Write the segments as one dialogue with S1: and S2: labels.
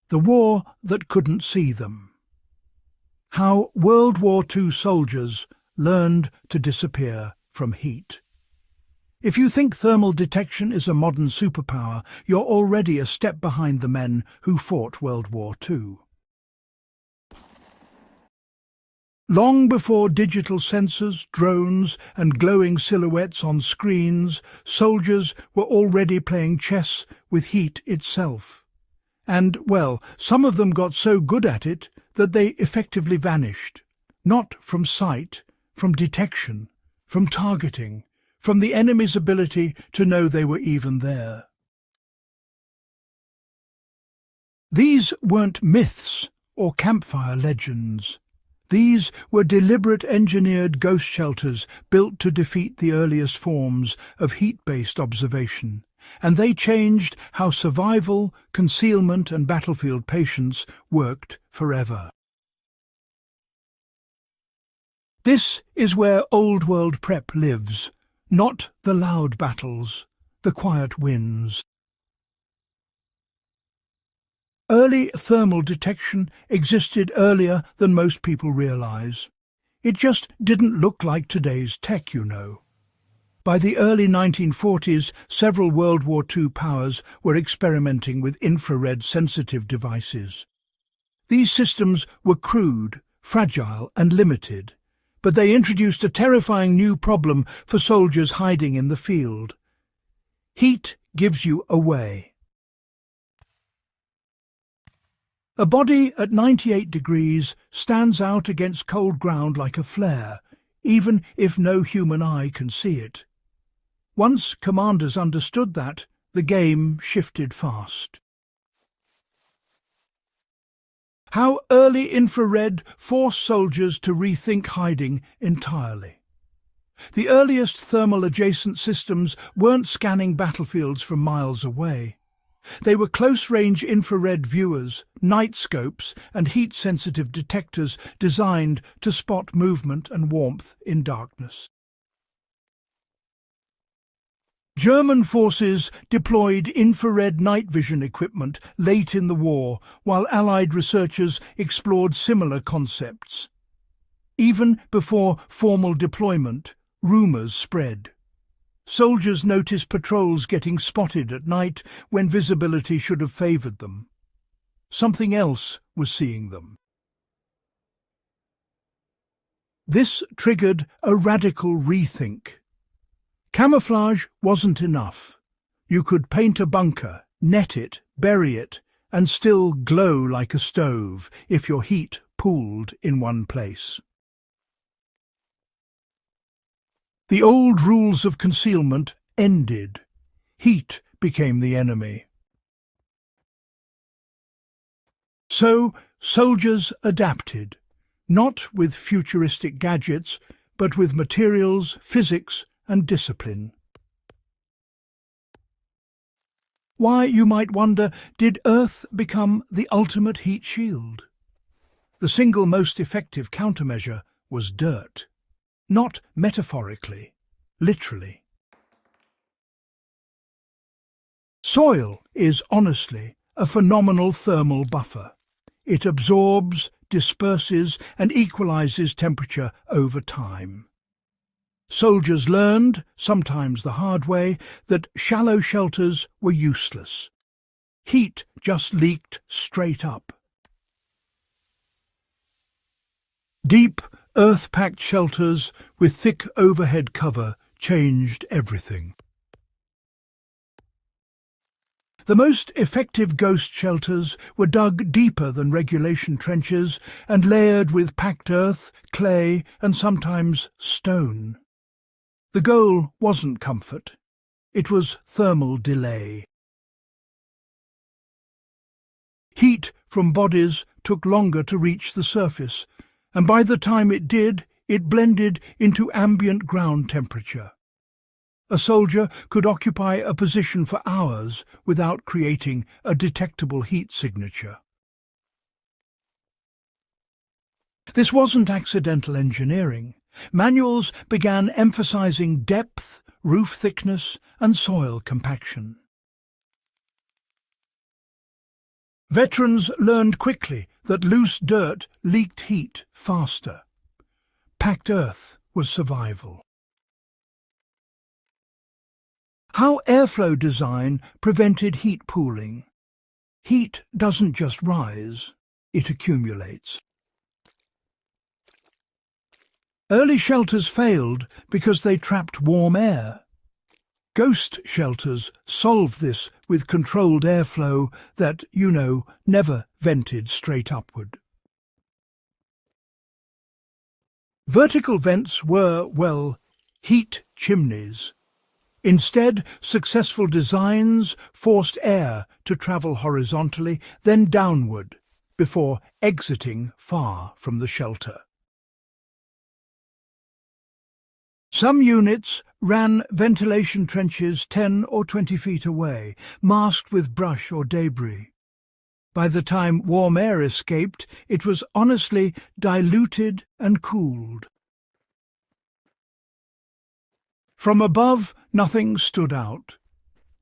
S1: The war that couldn't see them. How World War II soldiers learned to disappear from heat. If you think thermal detection is a modern superpower, you're already a step behind the men who fought World War II. Long before digital sensors, drones, and glowing silhouettes on screens, soldiers were already playing chess with heat itself. And, well, some of them got so good at it that they effectively vanished. Not from sight, from detection, from targeting, from the enemy's ability to know they were even there. These weren't myths or campfire legends. These were deliberate engineered ghost shelters built to defeat the earliest forms of heat-based observation, and they changed how survival, concealment and battlefield patience worked forever. This is where Old World prep lives, not the loud battles, the quiet wins. Early thermal detection existed earlier than most people realize. It just didn't look like today's tech, you know. By the early 1940s, several World War II powers were experimenting with infrared-sensitive devices. These systems were crude, fragile and limited, but they introduced a terrifying new problem for soldiers hiding in the field. Heat gives you away. A body at 98 degrees stands out against cold ground like a flare, even if no human eye can see it. Once commanders understood that, the game shifted fast. How early infrared forced soldiers to rethink hiding entirely. The earliest thermal-adjacent systems weren't scanning battlefields from miles away. They were close-range infrared viewers, night scopes and heat-sensitive detectors designed to spot movement and warmth in darkness. German forces deployed infrared night vision equipment late in the war, while Allied researchers explored similar concepts. Even before formal deployment, rumours spread. Soldiers noticed patrols getting spotted at night when visibility should have favoured them. Something else was seeing them. This triggered a radical rethink. Camouflage wasn't enough. You could paint a bunker, net it, bury it, and still glow like a stove if your heat pooled in one place. The old rules of concealment ended. Heat became the enemy. So soldiers adapted, not with futuristic gadgets, but with materials, physics, and discipline. Why, you might wonder, did Earth become the ultimate heat shield? The single most effective countermeasure was dirt. Not metaphorically, literally. Soil is, honestly, a phenomenal thermal buffer. It absorbs, disperses, and equalizes temperature over time. Soldiers learned, sometimes the hard way, that shallow shelters were useless. Heat just leaked straight up. Deep, earth-packed shelters with thick overhead cover changed everything. The most effective ghost shelters were dug deeper than regulation trenches and layered with packed earth, clay, and sometimes stone. The goal wasn't comfort. It was thermal delay. Heat from bodies took longer to reach the surface, and by the time it did, it blended into ambient ground temperature. A soldier could occupy a position for hours without creating a detectable heat signature. This wasn't accidental engineering. Manuals began emphasizing depth, roof thickness, and soil compaction. Veterans learned quickly that loose dirt leaked heat faster. Packed earth was survival. How airflow design prevented heat pooling. Heat doesn't just rise, it accumulates. Early shelters failed because they trapped warm air. Ghost shelters solved this with controlled airflow that, never vented straight upward. Vertical vents were, heat chimneys. Instead, successful designs forced air to travel horizontally, then downward, before exiting far from the shelter. Some units ran ventilation trenches 10 or 20 feet away, masked with brush or debris. By the time warm air escaped, it was honestly diluted and cooled. From above, nothing stood out.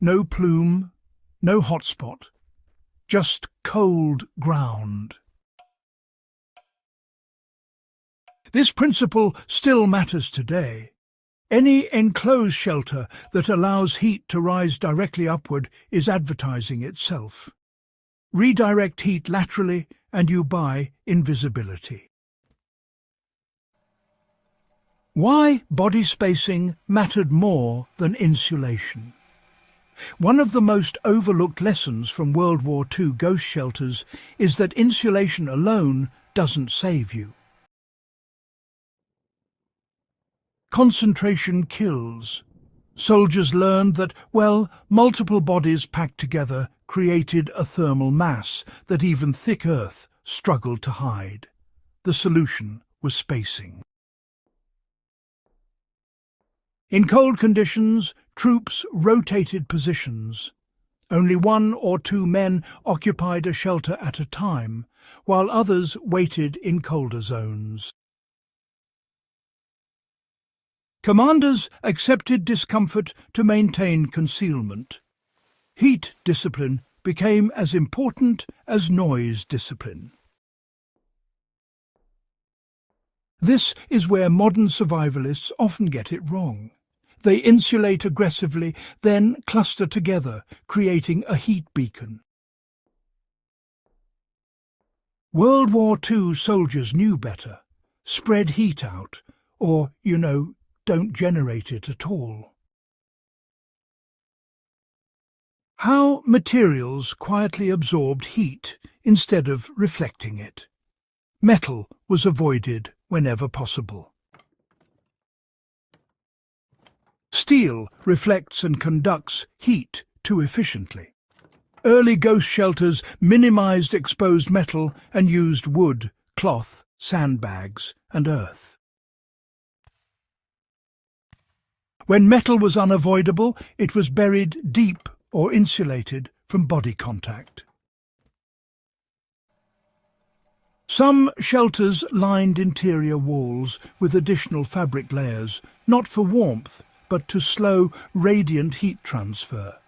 S1: No plume, no hotspot, just cold ground. This principle still matters today. Any enclosed shelter that allows heat to rise directly upward is advertising itself. Redirect heat laterally and you buy invisibility. Why body spacing mattered more than insulation. One of the most overlooked lessons from World War II ghost shelters is that insulation alone doesn't save you. Concentration kills. Soldiers learned that, multiple bodies packed together created a thermal mass that even thick earth struggled to hide. The solution was spacing. In cold conditions, troops rotated positions. Only 1 or 2 men occupied a shelter at a time, while others waited in colder zones. Commanders accepted discomfort to maintain concealment. Heat discipline became as important as noise discipline. This is where modern survivalists often get it wrong. They insulate aggressively, then cluster together, creating a heat beacon. World War II soldiers knew better. Spread heat out, or, don't generate it at all. How materials quietly absorbed heat instead of reflecting it. Metal was avoided whenever possible. Steel reflects and conducts heat too efficiently. Early ghost shelters minimized exposed metal and used wood, cloth, sandbags, and earth. When metal was unavoidable, it was buried deep or insulated from body contact. Some shelters lined interior walls with additional fabric layers, not for warmth, but to slow radiant heat transfer.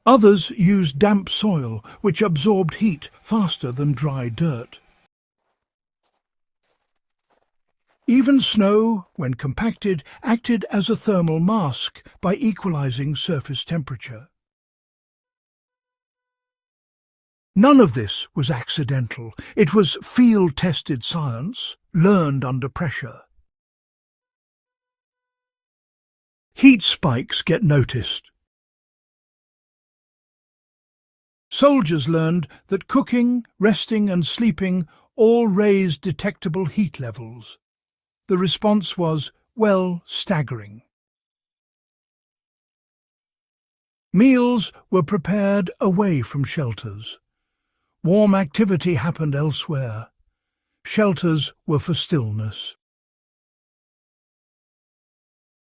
S1: Others used damp soil, which absorbed heat faster than dry dirt. Even snow, when compacted, acted as a thermal mask by equalizing surface temperature. None of this was accidental. It was field-tested science, learned under pressure. Heat spikes get noticed. Soldiers learned that cooking, resting and sleeping all raised detectable heat levels. The response was, staggering. Meals were prepared away from shelters. Warm activity happened elsewhere. Shelters were for stillness.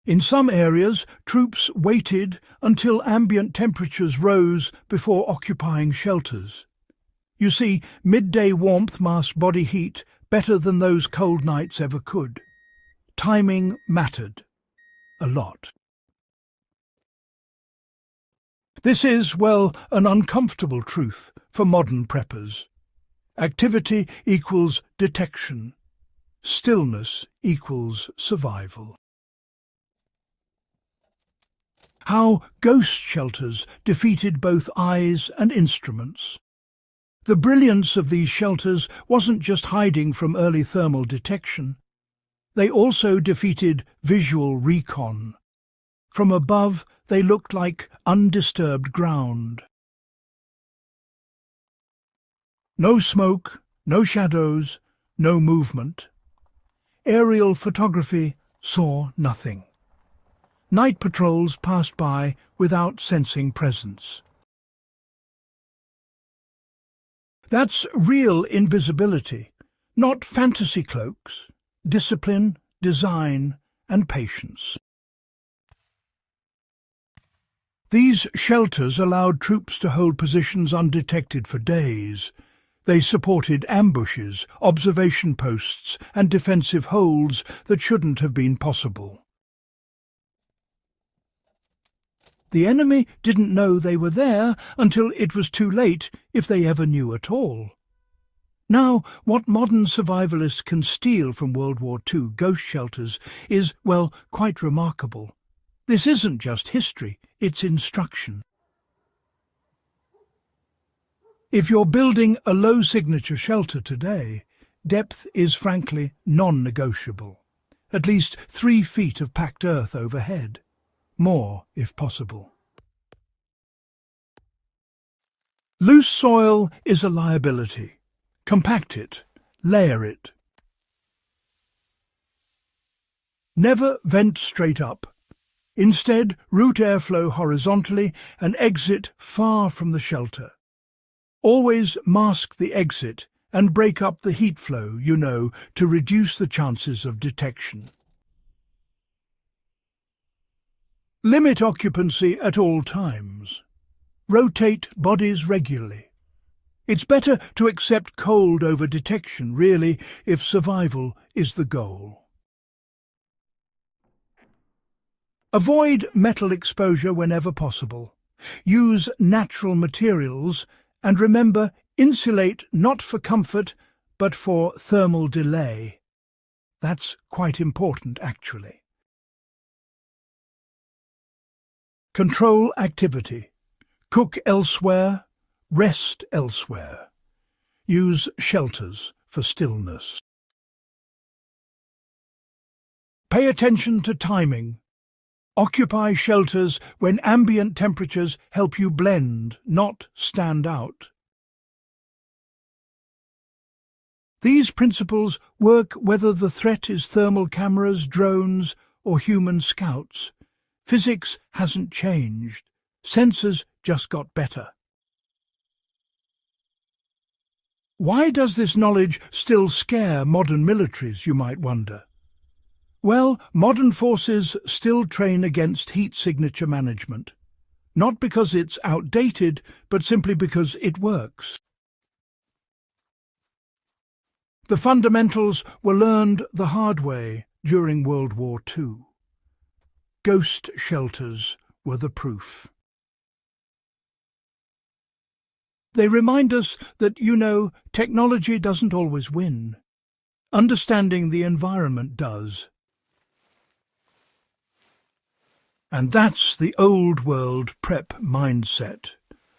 S1: In some areas, troops waited until ambient temperatures rose before occupying shelters. You see, midday warmth masked body heat better than those cold nights ever could. Timing mattered a lot. This is, well, an uncomfortable truth for modern preppers. Activity equals detection. Stillness equals survival. How ghost shelters defeated both eyes and instruments. The brilliance of these shelters wasn't just hiding from early thermal detection. They also defeated visual recon. From above, they looked like undisturbed ground. No smoke, no shadows, no movement. Aerial photography saw nothing. Night patrols passed by without sensing presence. That's real invisibility, not fantasy cloaks. Discipline, design, and patience. These shelters allowed troops to hold positions undetected for days. They supported ambushes, observation posts, and defensive holds that shouldn't have been possible. The enemy didn't know they were there until it was too late, if they ever knew at all. Now, what modern survivalists can steal from World War II ghost shelters is, well, quite remarkable. This isn't just history, it's instruction. If you're building a low-signature shelter today, depth is frankly non-negotiable. At least 3 feet of packed earth overhead. More, if possible. Loose soil is a liability. Compact it, layer it. Never vent straight up. Instead, route airflow horizontally and exit far from the shelter. Always mask the exit and break up the heat flow, to reduce the chances of detection. Limit occupancy at all times. Rotate bodies regularly. It's better to accept cold over detection, really, if survival is the goal. Avoid metal exposure whenever possible. Use natural materials, and remember, insulate not for comfort, but for thermal delay. That's quite important, actually. Control activity. Cook elsewhere, rest elsewhere. Use shelters for stillness. Pay attention to timing. Occupy shelters when ambient temperatures help you blend, not stand out. These principles work whether the threat is thermal cameras, drones, or human scouts. Physics hasn't changed. Sensors just got better. Why does this knowledge still scare modern militaries, you might wonder? Well, modern forces still train against heat signature management. Not because it's outdated, but simply because it works. The fundamentals were learned the hard way during World War II. Ghost shelters were the proof. They remind us that, technology doesn't always win. Understanding the environment does. And that's the old world prep mindset.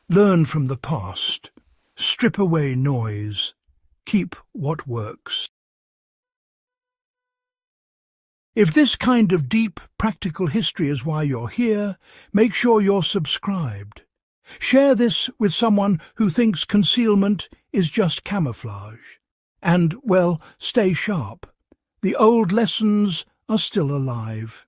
S1: Learn from the past. Strip away noise. Keep what works. If this kind of deep, practical history is why you're here, make sure you're subscribed. Share this with someone who thinks concealment is just camouflage. And, well, stay sharp. The old lessons are still alive.